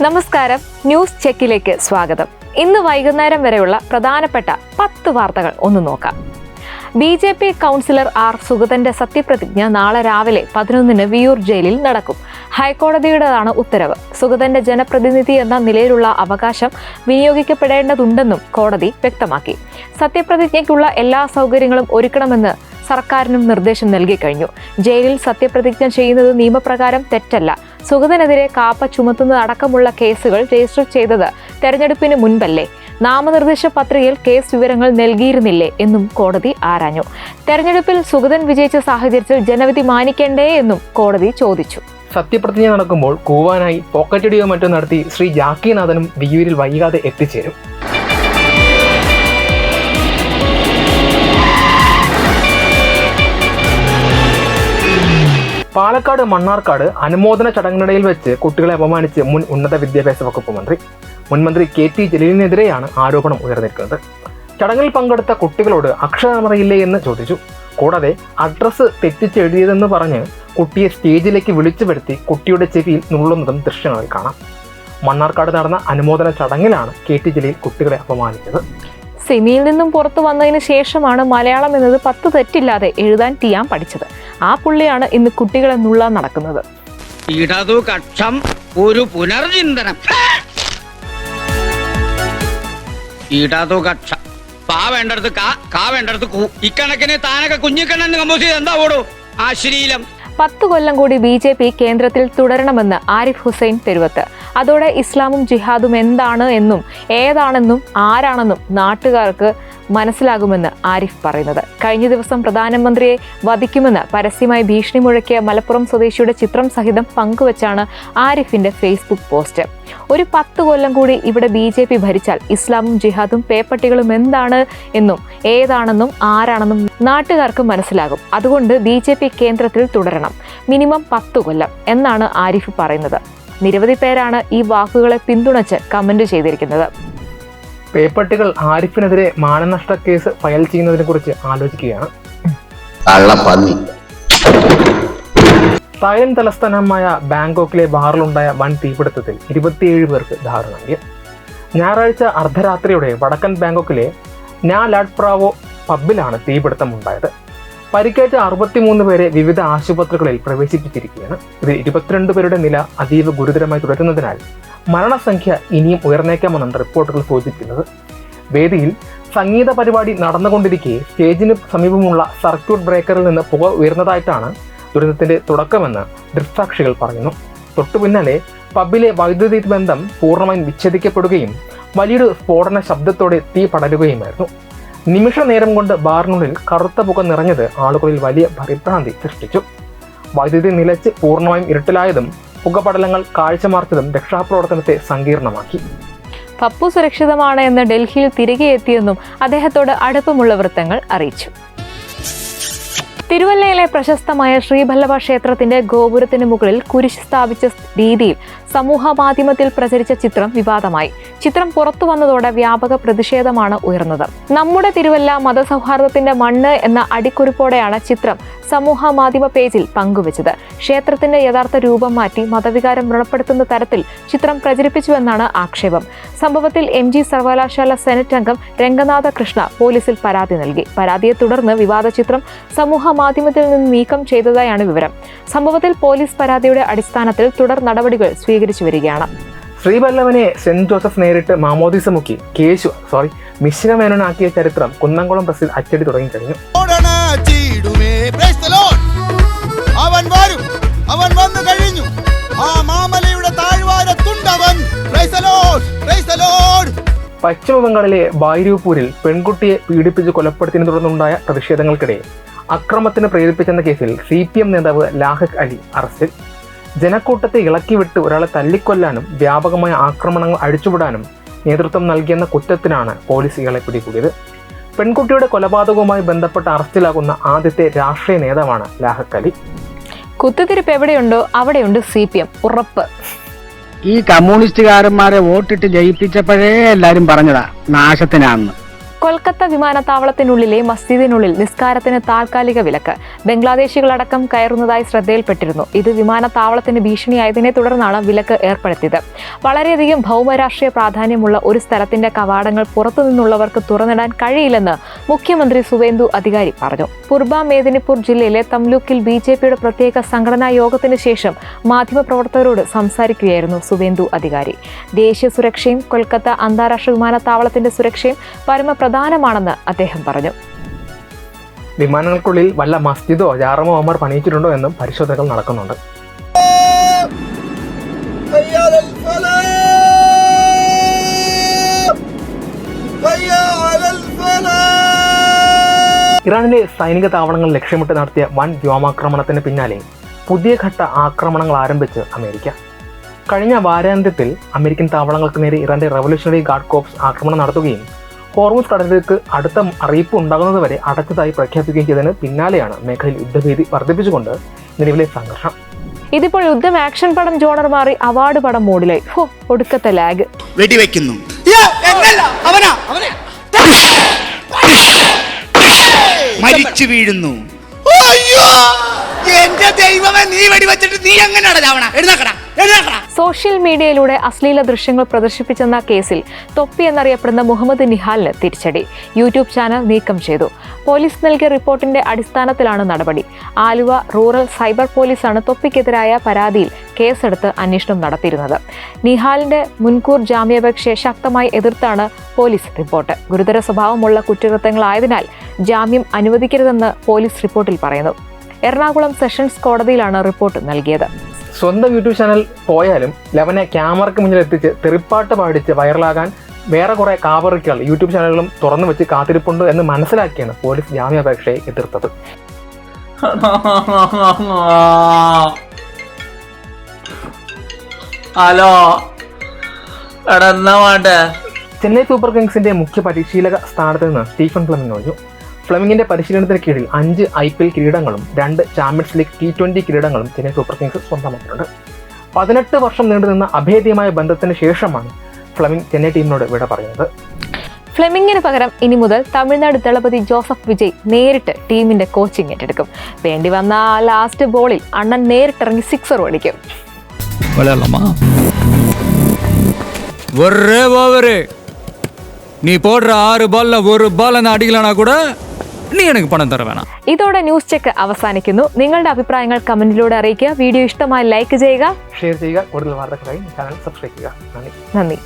നമസ്കാരം, ന്യൂസ് ചെക്കിലേക്ക് സ്വാഗതം. ഇന്ന് വൈകുന്നേരം വരെയുള്ള പ്രധാനപ്പെട്ട 10 വാർത്തകൾ ഒന്ന് നോക്കാം. BJP കൗൺസിലർ ആർ സുഗതന്റെ സത്യപ്രതിജ്ഞ നാളെ രാവിലെ 11-ന് വിയൂർ ജയിലിൽ നടക്കും. ഹൈക്കോടതിയുടേതാണ് ഉത്തരവ്. സുഗതന്റെ ജനപ്രതിനിധി എന്ന നിലയിലുള്ള അവകാശം വിനിയോഗിക്കപ്പെടേണ്ടതുണ്ടെന്നും കോടതി വ്യക്തമാക്കി. സത്യപ്രതിജ്ഞയ്ക്കുള്ള എല്ലാ സൗകര്യങ്ങളും ഒരുക്കണമെന്ന് സർക്കാരിനും നിർദ്ദേശം നൽകി കഴിഞ്ഞു. ജയിലിൽ സത്യപ്രതിജ്ഞ ചെയ്യുന്നത് നിയമപ്രകാരം തെറ്റല്ല. സുഗതനെതിരെ കാപ്പ ചുമത്തുന്നതടക്കമുള്ള കേസുകൾ രജിസ്റ്റർ ചെയ്തത് തെരഞ്ഞെടുപ്പിന് മുൻപല്ലേ? നാമനിർദ്ദേശ പത്രികയിൽ കേസ് വിവരങ്ങൾ നൽകിയിരുന്നില്ലേ എന്നും കോടതി ആരാഞ്ഞു. തെരഞ്ഞെടുപ്പിൽ സുഗതൻ വിജയിച്ച സാഹചര്യത്തിൽ ജനവിധി മാനിക്കേണ്ടേ എന്നും കോടതി ചോദിച്ചു. സത്യപ്രതിജ്ഞ നടക്കുമ്പോൾ കൂവാനായി പോക്കറ്റടിയോ മറ്റോ നടത്തി ശ്രീ ജാക്കിനാഥനും വിയൂരിൽ വൈകാതെ എത്തിച്ചേരും. പാലക്കാട് മണ്ണാർക്കാട് അനുമോദന ചടങ്ങിനിടയിൽ വെച്ച് കുട്ടികളെ അപമാനിച്ച് മുൻ ഉന്നത വിദ്യാഭ്യാസ വകുപ്പ് മന്ത്രി മുൻമന്ത്രി KT ജലീലിനെതിരെയാണ് ആരോപണം ഉയർന്നിരിക്കുന്നത്. ചടങ്ങിൽ പങ്കെടുത്ത കുട്ടികളോട് അക്ഷരമറിയില്ലേ എന്ന് ചോദിച്ചു. കൂടാതെ അഡ്രസ്സ് തെറ്റിച്ചെഴുതിയതെന്ന് പറഞ്ഞ് കുട്ടിയെ സ്റ്റേജിലേക്ക് വിളിച്ചു വരുത്തി കുട്ടിയുടെ ചെവിയിൽ നുള്ളുന്നതും ദൃശ്യങ്ങളിൽ കാണാം. മണ്ണാർക്കാട് നടന്ന അനുമോദന ചടങ്ങിലാണ് KT ജലീൽ കുട്ടികളെ അപമാനിച്ചത്. സെമിയിൽ നിന്നും പുറത്തു വന്നതിന് ശേഷമാണ് മലയാളം എന്നത് 10 തെറ്റില്ലാതെ എഴുതാൻ ടിയാൻ പഠിച്ചത്. ആ പുള്ളിയാണ് ഇന്ന് കുട്ടികളെ നുള്ളാൻ നടക്കുന്നത്. ഇടതുകക്ഷം ഒരു പുനർചിന്തനം. ഇടതുകക്ഷം പാ വേണ്ടടുത്ത് കാ വേണ്ടടുത്ത് കൂ. ഇക്കണക്കിന് താനൊക്കെ കുഞ്ഞിക്കണ്ണൻ കമ്പോസ് ചെയ്ത് എന്താ ഓടോ ആശ്ലീലം. 10 കൊല്ലം കൂടി BJP കേന്ദ്രത്തിൽ തുടരണമെന്ന് ആരിഫ് ഹുസൈൻ തെരുവത്ത്. അതോടെ ഇസ്ലാമും ജിഹാദും എന്താണ് എന്നും ഏതാണെന്നും ആരാണെന്നും നാട്ടുകാർക്ക് മനസ്സിലാകുമെന്ന് ആരിഫ് പറയുന്നത്. കഴിഞ്ഞ ദിവസം പ്രധാനമന്ത്രിയെ വധിക്കുമെന്ന് പരസ്യമായി ഭീഷണി മുഴക്കിയ മലപ്പുറം സ്വദേശിയുടെ ചിത്രം സഹിതം പങ്കുവച്ചാണ് ആരിഫിന്റെ ഫേസ്ബുക്ക് പോസ്റ്റ്. ഒരു 10 കൊല്ലം കൂടി ഇവിടെ BJP ഭരിച്ചാൽ ഇസ്ലാമും ജിഹാദും പേപ്പട്ടികളും എന്താണ് എന്നും ഏതാണെന്നും ആരാണെന്നും നാട്ടുകാർക്ക് മനസ്സിലാകും. അതുകൊണ്ട് BJP കേന്ദ്രത്തിൽ തുടരണം, മിനിമം 10 കൊല്ലം എന്നാണ് ആരിഫ് പറയുന്നത്. നിരവധി പേരാണ് ഈ വാക്കുകളെ പിന്തുണച്ച് കമന്റ് ചെയ്തിരിക്കുന്നത്. പേപ്പട്ടികൾ ആരിഫിനെതിരെ മാനനഷ്ട കേസ് ഫയൽ ചെയ്യുന്നതിനെ കുറിച്ച് ആലോചിക്കുകയാണ്. തായ്ലൻഡ് തലസ്ഥാനമായ ബാങ്കോക്കിലെ ബാറിലുണ്ടായ വൻ തീപിടുത്തത്തിൽ 27 പേർക്ക് ദാരുണാന്ത്യം. ഞായറാഴ്ച അർദ്ധരാത്രിയോടെ വടക്കൻ ബാങ്കോക്കിലെ നാ ലാഡ് പ്രാവോ പബ്ബിലാണ് തീപിടുത്തമുണ്ടായത്. പരിക്കേറ്റ 63 പേരെ വിവിധ ആശുപത്രികളിൽ പ്രവേശിപ്പിച്ചിരിക്കുകയാണ്. ഇത് 22 പേരുടെ നില അതീവ ഗുരുതരമായി തുടരുന്നതിനാൽ മരണസംഖ്യ ഇനിയും ഉയർന്നേക്കാമെന്നാണ് റിപ്പോർട്ടുകൾ സൂചിപ്പിക്കുന്നത്. വേദിയിൽ സംഗീത പരിപാടി നടന്നുകൊണ്ടിരിക്കെ സ്റ്റേജിന് സമീപമുള്ള സർക്യൂട്ട് ബ്രേക്കറിൽ നിന്ന് പുക ഉയർന്നതായിട്ടാണ് ദുരന്തത്തിന്റെ തുടക്കമെന്ന് ദൃക്സാക്ഷികൾ പറയുന്നു. തൊട്ടു പിന്നാലെ പബ്ബിലെ വൈദ്യുതി ബന്ധം പൂർണ്ണമായും വിച്ഛേദിക്കപ്പെടുകയും വലിയൊരു സ്ഫോടന ശബ്ദത്തോടെ തീ പടരുകയുമായിരുന്നു. നിമിഷ നേരം കൊണ്ട് ബാറിനുള്ളിൽ കറുത്ത പുക നിറഞ്ഞത് ആളുകളിൽ വലിയ പരിഭ്രാന്തി സൃഷ്ടിച്ചു. വൈദ്യുതി നിലച്ച് പൂർണ്ണമായും ഇരുട്ടിലായതും പുകപടലങ്ങൾ കാഴ്ചമാർച്ചതും രക്ഷാപ്രവർത്തനത്തെ സങ്കീർണമാക്കി. പപ്പു സുരക്ഷിതമാണ് എന്ന് ഡൽഹിയിൽ തിരികെ എത്തിയെന്നും അദ്ദേഹത്തോട് അടുപ്പമുള്ള വൃത്തങ്ങൾ അറിയിച്ചു. തിരുവല്ലയിലെ പ്രശസ്തമായ ശ്രീവല്ലഭ ക്ഷേത്രത്തിന്റെ ഗോപുരത്തിന് മുകളിൽ കുരിശ് സ്ഥാപിച്ച രീതിയിൽ സമൂഹ മാധ്യമത്തിൽ പ്രചരിച്ച ചിത്രം വിവാദമായി. ചിത്രം പുറത്തു വന്നതോടെ വ്യാപക പ്രതിഷേധമാണ് ഉയർന്നത്. നമ്മുടെ തിരുവല്ല മതസൗഹാർദ്ദത്തിന്റെ മണ്ണ് എന്ന അടിക്കുറിപ്പോടെയാണ് ചിത്രം സമൂഹ മാധ്യമ പേജിൽ പങ്കുവച്ചത്. ക്ഷേത്രത്തിന്റെ യഥാർത്ഥ രൂപം മാറ്റി മതവികാരം വ്രണപ്പെടുത്തുന്ന തരത്തിൽ ചിത്രം പ്രചരിപ്പിച്ചുവെന്നാണ് ആക്ഷേപം. സംഭവത്തിൽ MG സർവകലാശാല സെനറ്റ് അംഗം രംഗനാഥ കൃഷ്ണ പോലീസിൽ പരാതി നൽകി. പരാതിയെ തുടർന്ന് വിവാദ ചിത്രം സമൂഹ മാധ്യമത്തിൽ നിന്ന് നീക്കം ചെയ്തതായാണ് വിവരം. സംഭവത്തിൽ പോലീസ് പരാതിയുടെ അടിസ്ഥാനത്തിൽ തുടർ നടപടികൾ സ്വീകരിച്ചു വരികയാണ്. ശ്രീവല്ലഭനെ സെന്റ് ജോസഫ് നേരിട്ട് മാമോദീസ മുക്കി മിശ്ര മേനോനാക്കിയ ചരിത്രം കുന്നംകുളം പ്രസിൽ അച്ചടി തുടങ്ങി കഴിഞ്ഞു. പശ്ചിമ ബംഗാളിലെ ബായ്രൂപൂരിൽ പെൺകുട്ടിയെ പീഡിപ്പിച്ച് കൊലപ്പെടുത്തിയതിനെ തുടർന്നുണ്ടായ പ്രതിഷേധങ്ങൾക്കിടെ അക്രമത്തിന് പ്രേരിപ്പിച്ചെന്ന കേസിൽ CPM നേതാവ് ലാഹക് അലി അറസ്റ്റിൽ. ജനക്കൂട്ടത്തെ ഇളക്കിവിട്ട് ഒരാളെ തല്ലിക്കൊല്ലാനും വ്യാപകമായ ആക്രമണങ്ങൾ അഴിച്ചുവിടാനും നേതൃത്വം നൽകിയെന്ന കുറ്റത്തിനാണ് പോലീസ് ഇയാളെ പിടികൂടിയത്. പെൺകുട്ടിയുടെ കൊലപാതകവുമായി ബന്ധപ്പെട്ട് അറസ്റ്റിലാകുന്ന ആദ്യത്തെ രാഷ്ട്രീയ നേതാവാണ് ലാഹക് അലി. കുത്തിത്തിരിപ്പ് എവിടെയുണ്ടോ അവിടെയുണ്ട് CPM, ഉറപ്പ്. ഈ കമ്മ്യൂണിസ്റ്റുകാരന്മാരെ വോട്ടിട്ട് ജയിപ്പിച്ചപ്പോഴേ എല്ലാരും പറഞ്ഞതാ നാശത്തിനാന്ന്. കൊൽക്കത്ത വിമാനത്താവളത്തിനുള്ളിലെ മസ്ജിദിനുള്ളിൽ നിസ്കാരത്തിന് താൽക്കാലിക വിലക്ക്. ബംഗ്ലാദേശികളടക്കം കയറുന്നതായി ശ്രദ്ധയിൽപ്പെട്ടിരുന്നു. ഇത് വിമാനത്താവളത്തിന് ഭീഷണിയായതിനെ തുടർന്നാണ് വിലക്ക് ഏർപ്പെടുത്തിയത്. വളരെയധികം ഭൗമരാഷ്ട്രീയ പ്രാധാന്യമുള്ള ഒരു സ്ഥലത്തിന്റെ കവാടങ്ങൾ പുറത്തുനിന്നുള്ളവർക്ക് തുറന്നിടാൻ കഴിയില്ലെന്ന് മുഖ്യമന്ത്രി സുവേന്ദു അധികാരി പറഞ്ഞു. പൂർബ മേദിനിപൂർ ജില്ലയിലെ തംലൂക്കിൽ BJPയുടെ പ്രത്യേക സംഘടനാ യോഗത്തിന് ശേഷം മാധ്യമപ്രവർത്തകരോട് സംസാരിക്കുകയായിരുന്നു സുവേന്ദു അധികാരി. ദേശീയ സുരക്ഷയും കൊൽക്കത്ത അന്താരാഷ്ട്ര വിമാനത്താവളത്തിന്റെ സുരക്ഷയും പരമപ്രധാനമാണെന്ന് അദ്ദേഹം പറഞ്ഞു. വിമാനങ്ങൾക്കുള്ളിൽ വല്ല മസ്ജിദോ ജാറമോ അമർ പണിയിച്ചിട്ടുണ്ടോ എന്നും പരിശോധനകൾ നടക്കുന്നുണ്ട്. ഇറാനിലെ സൈനിക താവളങ്ങൾ ലക്ഷ്യമിട്ട് നടത്തിയ വൻ വ്യോമാക്രമണത്തിന് പിന്നാലെ പുതിയ ഘട്ട ആക്രമണങ്ങൾ ആരംഭിച്ച് അമേരിക്ക. കഴിഞ്ഞ വാരാന്ത്യത്തിൽ അമേരിക്കൻ താവളങ്ങൾക്ക് നേരെ ഇറാന്റെ റവല്യൂഷണറി ഗാർഡ് കോർപ്സ് ആക്രമണം നടത്തുകയും ഹോർമുസ് കടലിലേക്ക് അടുത്ത അറിയിപ്പ് ഉണ്ടാകുന്നതുവരെ അടച്ചതായി പ്രഖ്യാപിക്കുകയും ചെയ്തതിന് പിന്നാലെയാണ് മേഖലയിൽ യുദ്ധഭീതി വർദ്ധിപ്പിച്ചുകൊണ്ട് നിലവിലെ സംഘർഷം. ഇതിപ്പോൾ യുദ്ധം ആക്ഷൻ പടം ജോണർ മാറി അവാർഡ് പടം മോഡിലായി. ഒടുക്കത്തെ ലാഗ്. വെടിവെക്കുന്നു, മരിച്ചു വീഴുന്നു. എന്റെ ദൈവമേ, നീ വെടിവെച്ചിട്ട് നീ എങ്ങനെയാണ് ചാവണ? എഴുന്നേക്കടാ. സോഷ്യൽ മീഡിയയിലൂടെ അശ്ലീല ദൃശ്യങ്ങൾ പ്രദർശിപ്പിച്ചെന്ന കേസിൽ തൊപ്പി എന്നറിയപ്പെടുന്ന മുഹമ്മദ് നിഹാലിന് തിരിച്ചടി. യൂട്യൂബ് ചാനൽ നീക്കം ചെയ്തു. പോലീസ് നൽകിയ റിപ്പോർട്ടിന്റെ അടിസ്ഥാനത്തിലാണ് നടപടി. ആലുവ റൂറൽ സൈബർ പോലീസാണ് തൊപ്പിക്കെതിരായ പരാതിയിൽ കേസെടുത്ത് അന്വേഷണം നടത്തിയിരുന്നത്. നിഹാലിന്റെ മുൻകൂർ ജാമ്യാപേക്ഷയെ ശക്തമായി എതിർത്താണ് പോലീസ് റിപ്പോർട്ട്. ഗുരുതര സ്വഭാവമുള്ള കുറ്റകൃത്യങ്ങളായതിനാൽ ജാമ്യം അനുവദിക്കരുതെന്ന് പോലീസ് റിപ്പോർട്ടിൽ പറയുന്നു. എറണാകുളം സെഷൻസ് കോടതിയിലാണ് റിപ്പോർട്ട് നൽകിയത്. സ്വന്തം യൂട്യൂബ് ചാനൽ പോയാലും ലവനെ ക്യാമറയ്ക്ക് മുന്നിൽ എത്തിച്ച് തെറിപ്പാട്ട് പാടിച്ച് വൈറലാകാൻ വേറെ കുറെ കാവറിക്കുകൾ യൂട്യൂബ് ചാനലുകളും തുറന്നു വെച്ച് കാത്തിരിപ്പുണ്ട് എന്ന് മനസ്സിലാക്കിയാണ് പോലീസ് ജാമ്യാപേക്ഷയെ എതിർത്തത്. ഹലോ, ചെന്നൈ സൂപ്പർ കിങ്സിന്റെ മുഖ്യ പരിശീലക സ്ഥാനത്ത് നിന്ന് സ്റ്റീഫൻ ഫ്ലെമിംഗ് ഒഴിഞ്ഞു. ഫ്ലെമിംഗിന്റെ പരിശീലനത്തിന് കീഴിൽ 5 IPL കിരീടങ്ങളും 2 ചാമ്പ്യൻസ് ലീഗ് T20 കിരീടങ്ങളും ചെന്നൈ സൂപ്പർ കിങ്സ് സ്വന്തമാക്കിയിട്ടുണ്ട്. 18 വർഷം നീണ്ടുനിന്ന അഭേദ്യമായ ബന്ധത്തിന് ശേഷമാണ് ഫ്ലെമിംഗ് ചെന്നൈ ടീമിനോട് വിട പറയുന്നത്. ഫ്ലെമിംഗിന് പകരം ഇനി മുതൽ തമിഴ്നാട് ദളപതി ജോസഫ് വിജയ് നേരിട്ട് ടീമിന്റെ കോച്ചിങ് ഏറ്റെടുക്കും. വേണ്ടി വന്ന ലാസ്റ്റ് ബോളിൽ അണ്ണൻ നേരിട്ടിറങ്ങി 6 അടിക്കും. நீ போடுற 6 பால்ல ஒரு பால் அடிக்கலனா கூட നീ എനിക്ക് പണം തര വേണം. ഇതോടെ ന്യൂസ് ചെക്ക് അവസാനിക്കുന്നു. നിങ്ങളുടെ അഭിപ്രായങ്ങൾ കമന്റിലൂടെ അറിയിക്കുക. വീഡിയോ ഇഷ്ടമായി ലൈക്ക് ചെയ്യുക, ഷെയർ ചെയ്യുക. കൂടുതൽ വാർത്തകൾക്കായി ചാനൽ സബ്സ്ക്രൈബ് ചെയ്യുക. നന്ദി.